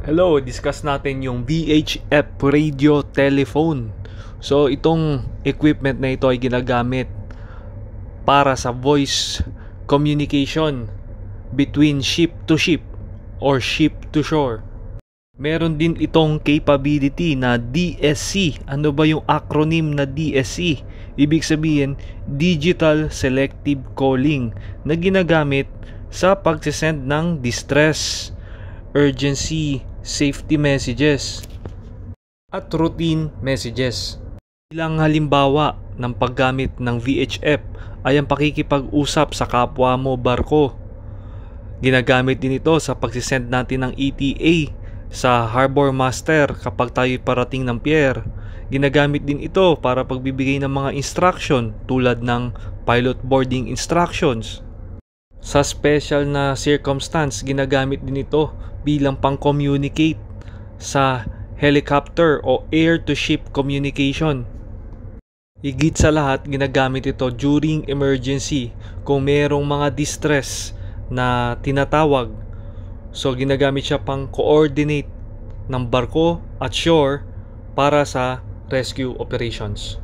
Hello, discuss natin yung VHF radio telephone. So, itong equipment na ito ay ginagamit para sa voice communication between ship to ship or ship to shore. Meron din itong capability na DSC. Ano ba yung acronym na DSC? Ibig sabihin, Digital Selective Calling, na ginagamit sa pagsisend ng distress, urgency, safety messages, at routine messages. Ilang halimbawa ng paggamit ng VHF ay ang pakikipag-usap sa kapwa mo barko. Ginagamit din ito sa pagsisend natin ng ETA sa harbor master kapag tayo parating ng pier. Ginagamit din ito para pagbibigay ng mga instruction tulad ng pilot boarding instructions. Sa special na circumstance, ginagamit din ito bilang pang-communicate sa helicopter o air-to-ship communication. Higit sa lahat, ginagamit ito during emergency kung merong mga distress na tinatawag. So, ginagamit siya pang-coordinate ng barko at shore para sa rescue operations.